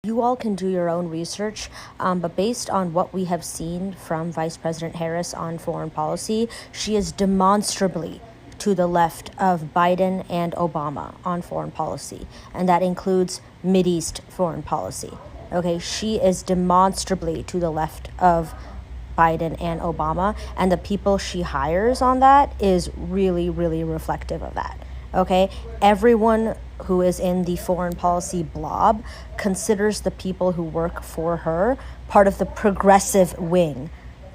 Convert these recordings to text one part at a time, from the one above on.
You all can do your own research, but based on what we have seen from Vice President Harris on foreign policy, she is demonstrably to the left of Biden and Obama on foreign policy, and that includes Mideast foreign policy. Okay, she is demonstrably to the left of Biden and Obama, and the people she hires on that is really, really reflective of that. Okay, everyone who is in the foreign policy blob considers the people who work for her part of the progressive wing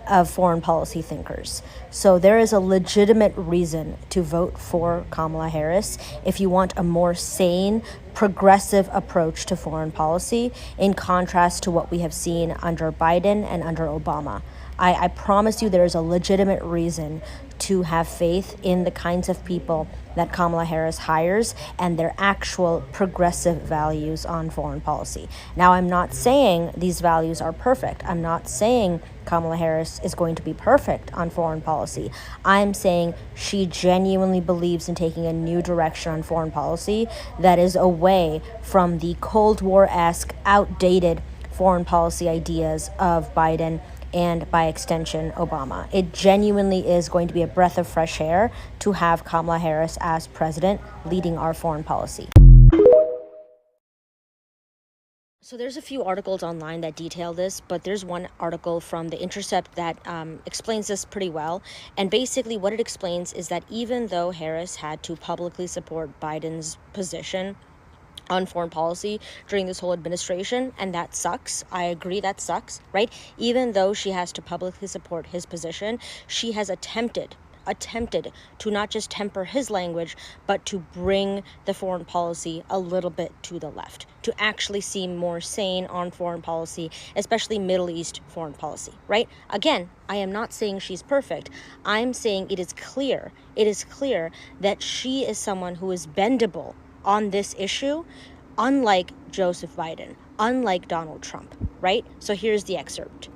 of foreign policy thinkers. So there is a legitimate reason to vote for Kamala Harris if you want a more sane, progressive approach to foreign policy, in contrast to what we have seen under Biden and under Obama. I promise you there is a legitimate reason to have faith in the kinds of people that Kamala Harris hires and their actual progressive values on foreign policy. Now, I'm not saying these values are perfect. I'm not saying Kamala Harris is going to be perfect on foreign policy. I'm saying she genuinely believes in taking a new direction on foreign policy that is away from the Cold War-esque, outdated foreign policy ideas of Biden and, by extension, Obama. It genuinely is going to be a breath of fresh air to have Kamala Harris as president leading our foreign policy. So there's a few articles online that detail this, but there's one article from The Intercept that explains this pretty well. And basically what it explains is that even though Harris had to publicly support Biden's position on foreign policy during this whole administration, and that sucks. I agree, that sucks, right? Even though she has to publicly support his position, she has attempted to not just temper his language, but to bring the foreign policy a little bit to the left, to actually seem more sane on foreign policy, especially Middle East foreign policy, right? Again, I am not saying she's perfect. I'm saying it is clear that she is someone who is bendable on this issue, unlike Joseph Biden, unlike Donald Trump, right? So here's the excerpt.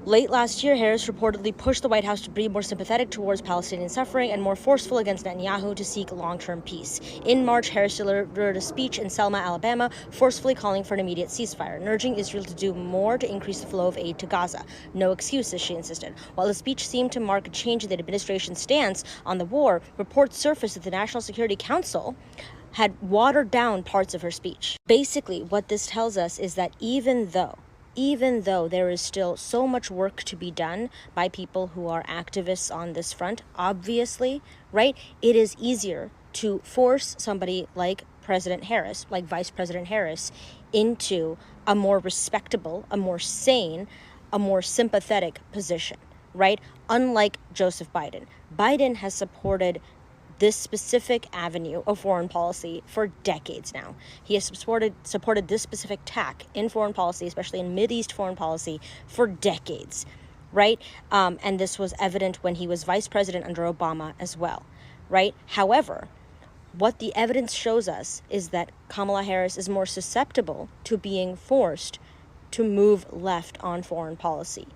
Late last year, Harris reportedly pushed the White House to be more sympathetic towards Palestinian suffering and more forceful against Netanyahu to seek long-term peace. In March, Harris delivered a speech in Selma, Alabama, forcefully calling for an immediate ceasefire and urging Israel to do more to increase the flow of aid to Gaza. No excuses, she insisted. While the speech seemed to mark a change in the administration's stance on the war, reports surfaced that the National Security Council had watered down parts of her speech. Basically, what this tells us is that even though there is still so much work to be done by people who are activists on this front, obviously, right, it is easier to force somebody like President Harris, like Vice President Harris, into a more respectable, a more sane, a more sympathetic position, right? Unlike Joseph Biden. Biden has supported this specific avenue of foreign policy for decades now. He has supported this specific tack in foreign policy, especially in Mideast foreign policy, for decades, right? And this was evident when he was vice president under Obama as well, right? However, what the evidence shows us is that Kamala Harris is more susceptible to being forced to move left on foreign policy,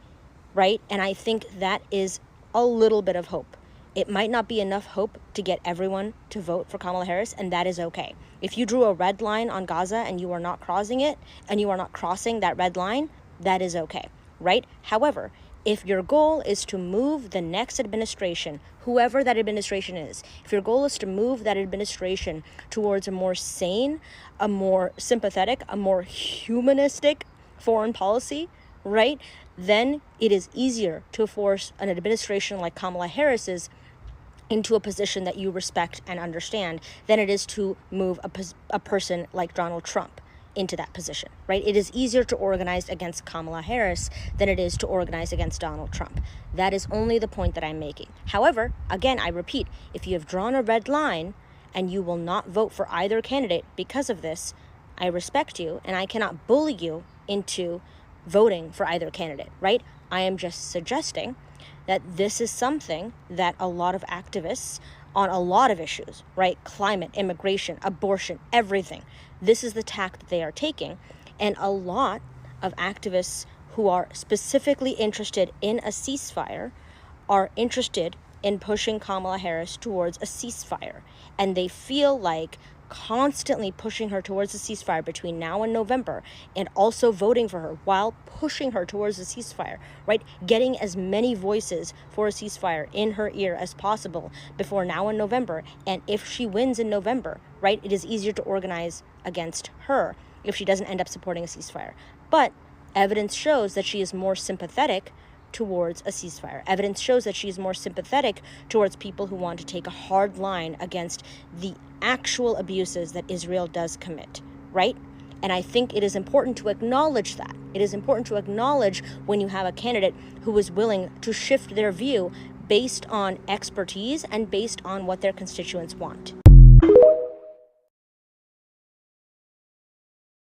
right? And I think that is a little bit of hope. It might not be enough hope to get everyone to vote for Kamala Harris, and that is okay. If you drew a red line on Gaza and you are not crossing it, and you are not crossing that red line, that is okay, right? However, if your goal is to move the next administration, whoever that administration is, if your goal is to move that administration towards a more sane, a more sympathetic, a more humanistic foreign policy, right, then it is easier to force an administration like Kamala Harris's into a position that you respect and understand than it is to move a person like Donald Trump into that position, right? It is easier to organize against Kamala Harris than it is to organize against Donald Trump. That is only the point that I'm making. However, again, I repeat, if you have drawn a red line and you will not vote for either candidate because of this, I respect you and I cannot bully you into voting for either candidate, right? I am just suggesting that this is something that a lot of activists on a lot of issues, right? Climate, immigration, abortion, everything. This is the tack that they are taking. And a lot of activists who are specifically interested in a ceasefire are interested in pushing Kamala Harris towards a ceasefire. And they feel like constantly pushing her towards a ceasefire between now and November, and also voting for her while pushing her towards a ceasefire, right? Getting as many voices for a ceasefire in her ear as possible before now and November. And if she wins in November, right, it is easier to organize against her if she doesn't end up supporting a ceasefire. But evidence shows that she is more sympathetic towards a ceasefire. Evidence shows that she is more sympathetic towards people who want to take a hard line against the actual abuses that Israel does commit, right? And I think it is important to acknowledge that. It is important to acknowledge when you have a candidate who is willing to shift their view based on expertise and based on what their constituents want.